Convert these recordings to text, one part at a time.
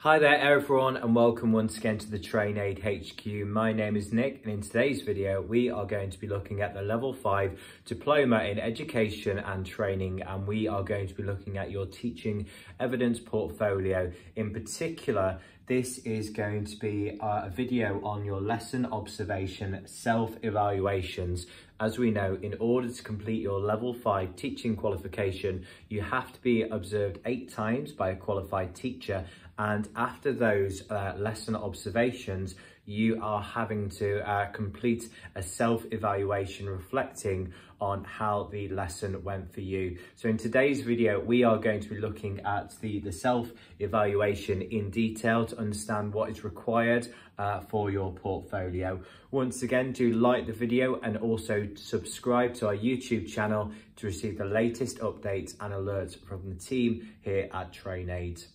Hi there everyone and welcome once again to the TrainAid HQ. My name is Nick and in today's video we are going to be looking at the Level 5 Diploma in Education and Training, and we are going to be looking at your teaching evidence portfolio. In particular, this is going to be a video on your lesson observation self-evaluations. As we know, in order to complete your Level 5 teaching qualification, you have to be observed 8 times by a qualified teacher, and after those lesson observations, you are having to complete a self-evaluation reflecting on how the lesson went for you. So in today's video, we are going to be looking at the self-evaluation in detail to understand what is required for your portfolio. Once again, do like the video and also subscribe to our YouTube channel to receive the latest updates and alerts from the team here at TrainAid.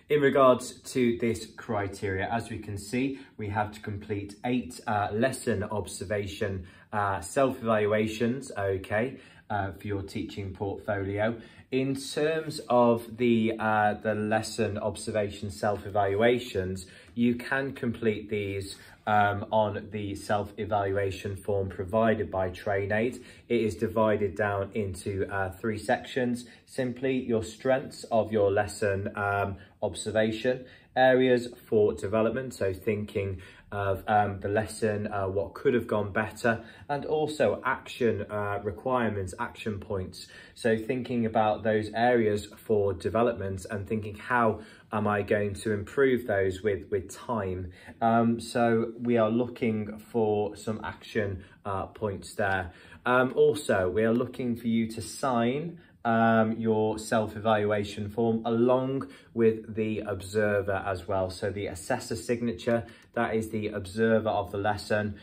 In regards to this criteria, as we can see, we have to complete 8 lesson observation self-evaluations, for your teaching portfolio. In terms of the lesson observation self-evaluations, you can complete these on the self-evaluation form provided by TrainAid. It is divided down into 3 sections. Simply your strengths of your lesson observation, areas for development, so thinking of the lesson, what could have gone better, and also action requirements, action points. So thinking about those areas for development and thinking, how am I going to improve those with time? So we are looking for some action points there. Also, we are looking for you to sign your self-evaluation form along with the observer as well. So the assessor signature, that is the observer of the lesson.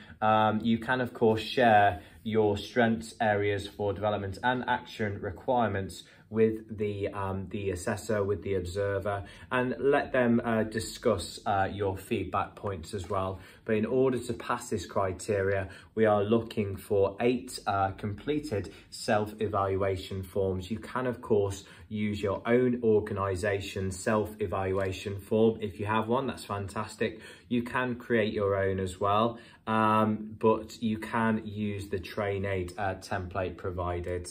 You can of course share your strengths, areas for development and action requirements with the assessor, with the observer, and let them discuss your feedback points as well. But in order to pass this criteria, we are looking for 8 completed self-evaluation forms. You can of course use your own organisation self-evaluation form. If you have one, that's fantastic. You can create your own as well, but you can use the TrainAid template provided.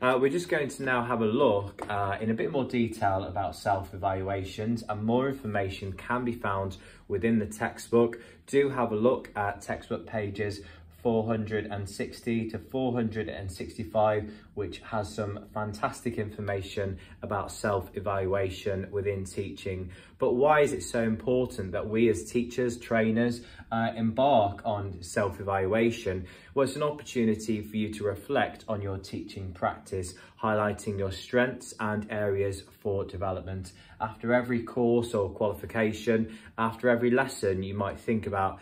We're just going to now have a look in a bit more detail about self-evaluations, and more information can be found within the textbook. Do have a look at textbook pages 460 to 465, which has some fantastic information about self-evaluation within teaching. But why is it so important that we as teachers, trainers, embark on self-evaluation? Well, it's an opportunity for you to reflect on your teaching practice, highlighting your strengths and areas for development. After every course or qualification, after every lesson, you might think about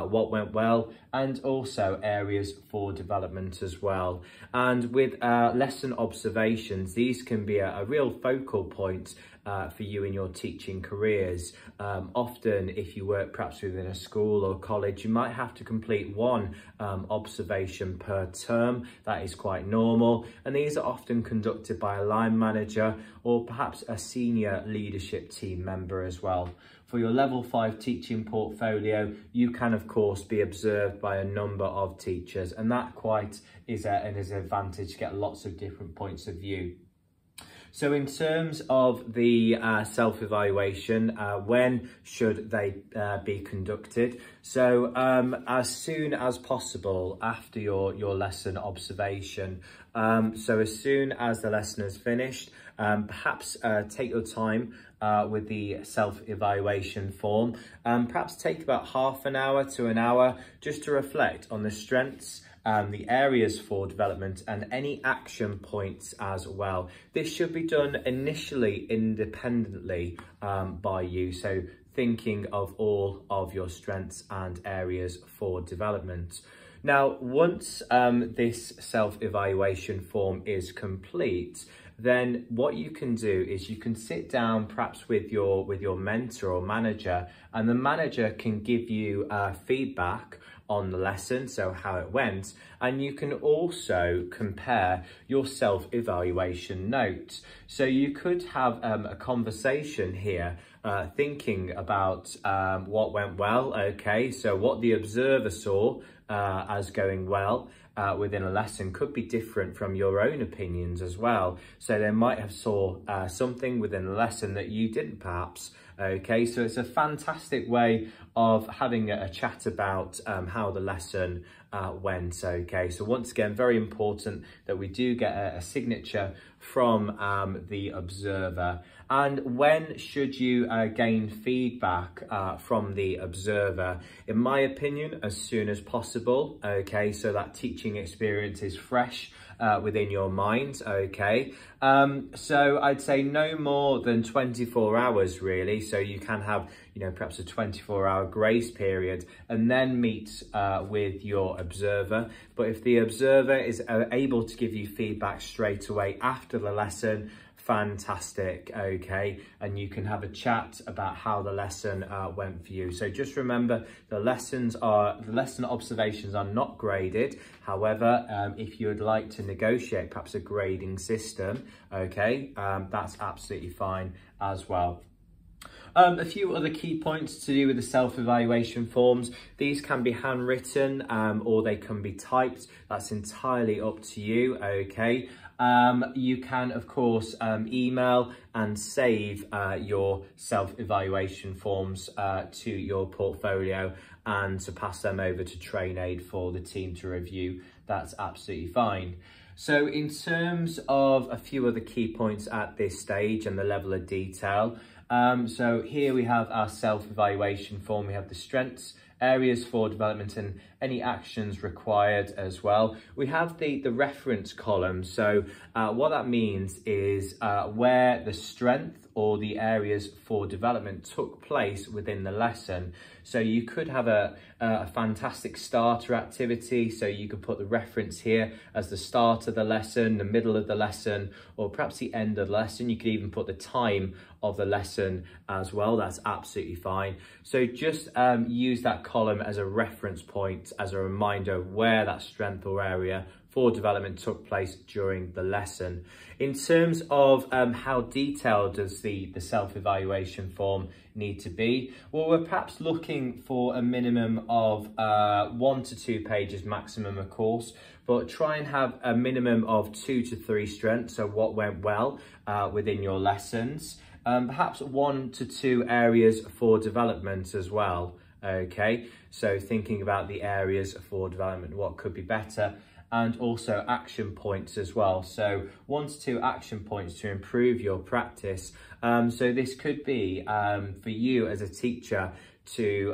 what went well and also areas for development as well. And with lesson observations, these can be a real focal point for you in your teaching careers. Often, if you work perhaps within a school or college, you might have to complete 1 observation per term. That is quite normal, and these are often conducted by a line manager or perhaps a senior leadership team member as well. For your Level 5 teaching portfolio, you can of course be observed by a number of teachers, and that quite is an advantage to get lots of different points of view. So in terms of the self-evaluation, when should they be conducted? So as soon as possible after your lesson observation. So as soon as the lesson is finished, perhaps take your time with the self-evaluation form. Perhaps take about half an hour to an hour just to reflect on the strengths, the areas for development and any action points as well. This should be done initially independently by you, so thinking of all of your strengths and areas for development. Now, once this self-evaluation form is complete, then what you can do is you can sit down perhaps with your mentor or manager, and the manager can give you feedback on the lesson, so how it went, and you can also compare your self-evaluation notes. So you could have a conversation here thinking about what went well, okay, so what the observer saw as going well within a lesson could be different from your own opinions as well. So they might have saw something within a lesson that you didn't perhaps. Okay, so it's a fantastic way of having a chat about how the lesson went. Okay, so once again, very important that we do get a signature from the observer. And when should you gain feedback from the observer? In my opinion, as soon as possible. Okay, so that teaching experience is fresh within your mind. Okay, so I'd say no more than 24 hours really. So you can have, you know, perhaps a 24-hour grace period and then meet with your observer. But if the observer is able to give you feedback straight away after the lesson, fantastic. Okay, and you can have a chat about how the lesson went for you. So just remember, the lesson observations are not graded. However, if you would like to negotiate perhaps a grading system, okay, that's absolutely fine as well. A few other key points to do with the self-evaluation forms. These can be handwritten or they can be typed. That's entirely up to you, okay? You can, of course, email and save your self-evaluation forms to your portfolio and to pass them over to TrainAid for the team to review. That's absolutely fine. So in terms of a few other key points at this stage and the level of detail, so here we have our self-evaluation form. We have the strengths, areas for development and any actions required as well. We have the reference column. So what that means is where the strength or the areas for development took place within the lesson. So you could have a fantastic starter activity. So you could put the reference here as the start of the lesson, the middle of the lesson, or perhaps the end of the lesson. You could even put the time of the lesson as well. That's absolutely fine. So just use that column as a reference point, as a reminder of where that strength or area for development took place during the lesson. In terms of how detailed does the self-evaluation form need to be? Well, we're perhaps looking for a minimum of 1 to 2 pages maximum, of course, but try and have a minimum of 2 to 3 strengths, so what went well within your lessons. Perhaps 1 to 2 areas for development as well. Okay, so thinking about the areas for development, what could be better, and also action points as well. So 1 to 2 action points to improve your practice. So this could be for you as a teacher to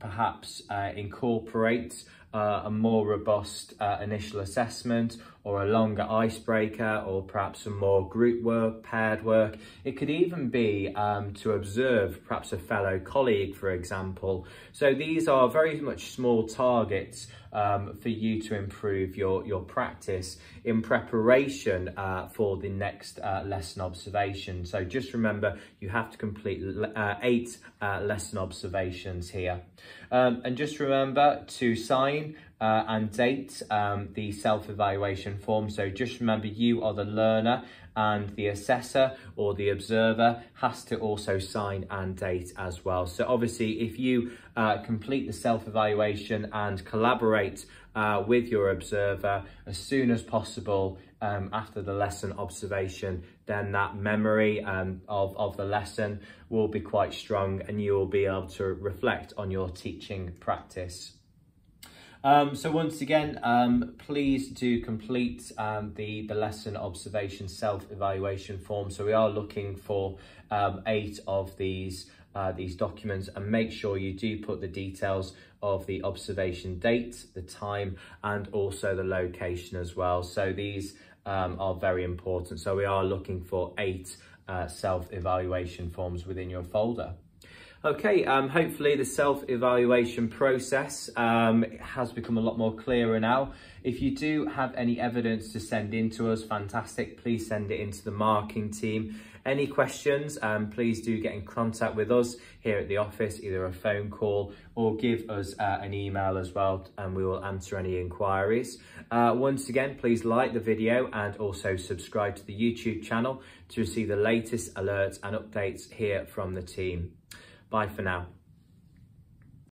perhaps incorporate a more robust initial assessment, or a longer icebreaker, or perhaps some more group work, paired work. It could even be to observe perhaps a fellow colleague, for example. So these are very much small targets for you to improve your practice in preparation for the next lesson observation. So just remember, you have to complete 8 lesson observations here. And just remember to sign and date the self-evaluation form. So just remember, you are the learner and the assessor or the observer has to also sign and date as well. So obviously, if you complete the self-evaluation and collaborate with your observer as soon as possible after the lesson observation, then that memory of the lesson will be quite strong and you will be able to reflect on your teaching practice. So once again, please do complete the lesson observation self-evaluation form. So we are looking for 8 of these documents, and make sure you do put the details of the observation date, the time, and also the location as well. So these are very important. So we are looking for 8 self-evaluation forms within your folder. Okay, hopefully the self-evaluation process has become a lot more clearer now. If you do have any evidence to send in to us, fantastic, please send it into the marking team. Any questions, please do get in contact with us here at the office, either a phone call or give us an email as well, and we will answer any inquiries. Once again, please like the video and also subscribe to the YouTube channel to receive the latest alerts and updates here from the team. Bye for now.